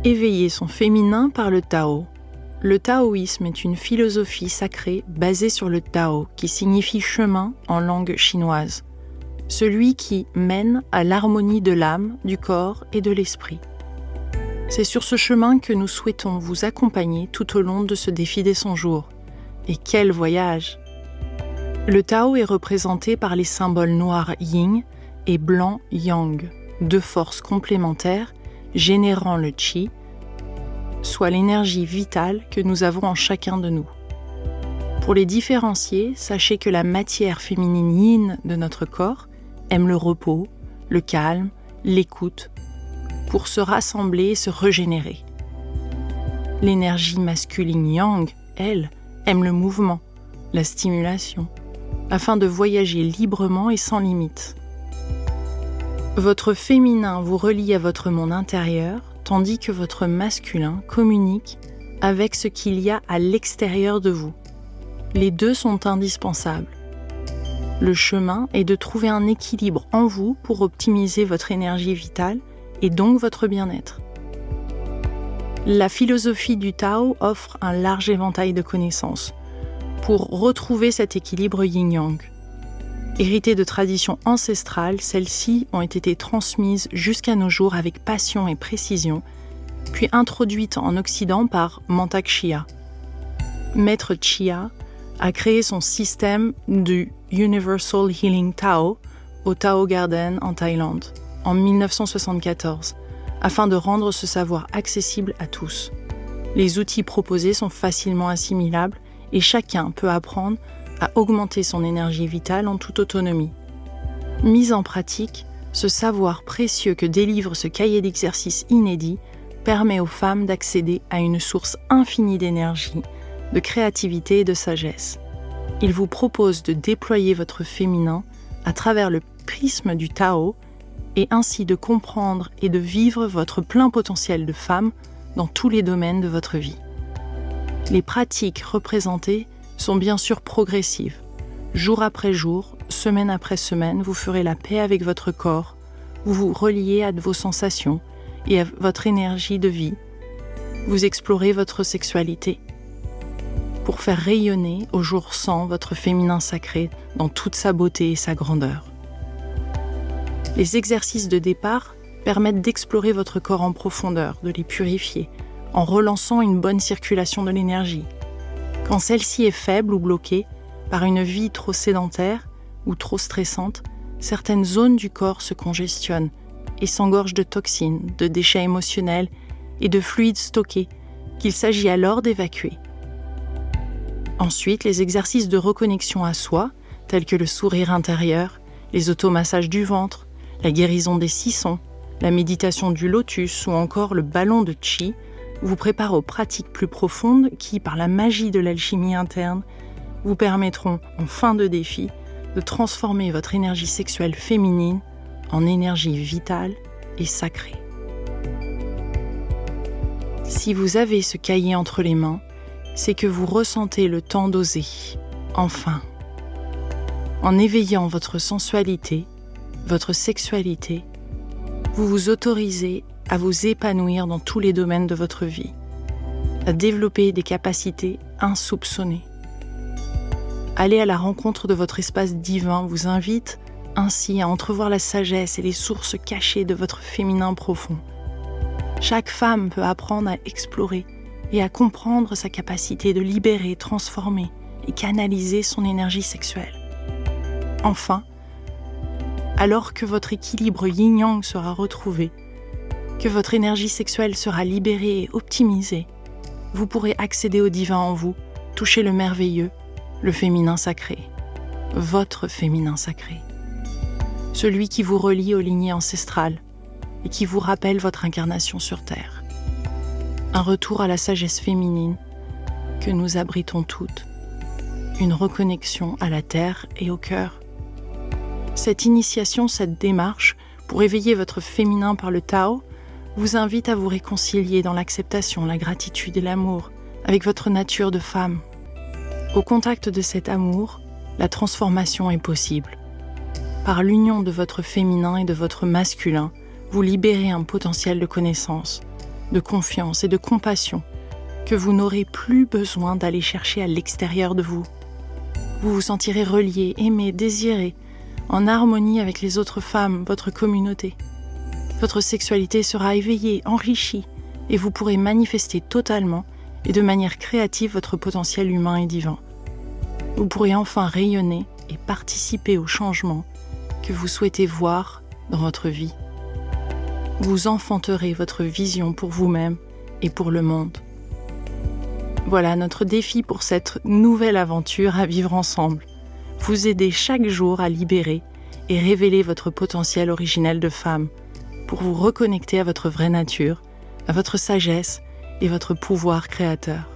Éveiller son féminin par le Tao. Le taoïsme est une philosophie sacrée basée sur le Tao, qui signifie chemin en langue chinoise. Celui qui mène à l'harmonie de l'âme, du corps et de l'esprit. C'est sur ce chemin que nous souhaitons vous accompagner tout au long de ce défi des 100 jours. Et quel voyage! Le Tao est représenté par les symboles noirs yin et blanc yang, deux forces complémentaires générant le Qi, soit l'énergie vitale que nous avons en chacun de nous. Pour les différencier, sachez que la matière féminine yin de notre corps aime le repos, le calme, l'écoute, pour se rassembler et se régénérer. L'énergie masculine yang, elle, aime le mouvement, la stimulation, afin de voyager librement et sans limite. Votre féminin vous relie à votre monde intérieur, tandis que votre masculin communique avec ce qu'il y a à l'extérieur de vous. Les deux sont indispensables. Le chemin est de trouver un équilibre en vous pour optimiser votre énergie vitale et donc votre bien-être. La philosophie du Tao offre un large éventail de connaissances pour retrouver cet équilibre yin-yang. Héritées de traditions ancestrales, celles-ci ont été transmises jusqu'à nos jours avec passion et précision, puis introduites en Occident par Mantak Chia. Maître Chia a créé son système du Universal Healing Tao au Tao Garden en Thaïlande en 1974, afin de rendre ce savoir accessible à tous. Les outils proposés sont facilement assimilables et chacun peut apprendre à augmenter son énergie vitale en toute autonomie. Mis en pratique, ce savoir précieux que délivre ce cahier d'exercices inédit permet aux femmes d'accéder à une source infinie d'énergie, de créativité et de sagesse. Il vous propose de déployer votre féminin à travers le prisme du Tao et ainsi de comprendre et de vivre votre plein potentiel de femme dans tous les domaines de votre vie. Les pratiques représentées sont bien sûr progressives. Jour après jour, semaine après semaine, vous ferez la paix avec votre corps, vous vous reliez à vos sensations et à votre énergie de vie. Vous explorez votre sexualité pour faire rayonner au jour 100 votre féminin sacré dans toute sa beauté et sa grandeur. Les exercices de départ permettent d'explorer votre corps en profondeur, de les purifier, en relançant une bonne circulation de l'énergie. Quand celle-ci est faible ou bloquée par une vie trop sédentaire ou trop stressante, certaines zones du corps se congestionnent et s'engorgent de toxines, de déchets émotionnels et de fluides stockés qu'il s'agit alors d'évacuer. Ensuite, les exercices de reconnexion à soi, tels que le sourire intérieur, les automassages du ventre, la guérison des sissons, la méditation du lotus ou encore le ballon de Qi, vous prépare aux pratiques plus profondes qui, par la magie de l'alchimie interne, vous permettront, en fin de défi, de transformer votre énergie sexuelle féminine en énergie vitale et sacrée. Si vous avez ce cahier entre les mains, c'est que vous ressentez le temps d'oser, enfin. En éveillant votre sensualité, votre sexualité, vous vous autorisez à vous épanouir dans tous les domaines de votre vie, à développer des capacités insoupçonnées. Aller à la rencontre de votre espace divin vous invite ainsi à entrevoir la sagesse et les sources cachées de votre féminin profond. Chaque femme peut apprendre à explorer et à comprendre sa capacité de libérer, transformer et canaliser son énergie sexuelle. Enfin, alors que votre équilibre yin-yang sera retrouvé, que votre énergie sexuelle sera libérée et optimisée, vous pourrez accéder au divin en vous, toucher le merveilleux, le féminin sacré, votre féminin sacré. Celui qui vous relie aux lignées ancestrales et qui vous rappelle votre incarnation sur Terre. Un retour à la sagesse féminine que nous abritons toutes, une reconnexion à la Terre et au cœur. Cette initiation, cette démarche pour éveiller votre féminin par le Tao vous invite à vous réconcilier dans l'acceptation, la gratitude et l'amour avec votre nature de femme. Au contact de cet amour, la transformation est possible. Par l'union de votre féminin et de votre masculin, vous libérez un potentiel de connaissance, de confiance et de compassion que vous n'aurez plus besoin d'aller chercher à l'extérieur de vous. Vous vous sentirez relié, aimé, désiré, en harmonie avec les autres femmes, votre communauté. Votre sexualité sera éveillée, enrichie, et vous pourrez manifester totalement et de manière créative votre potentiel humain et divin. Vous pourrez enfin rayonner et participer au changement que vous souhaitez voir dans votre vie. Vous enfanterez votre vision pour vous-même et pour le monde. Voilà notre défi pour cette nouvelle aventure à vivre ensemble. Vous aider chaque jour à libérer et révéler votre potentiel originel de femme pour vous reconnecter à votre vraie nature, à votre sagesse et votre pouvoir créateur.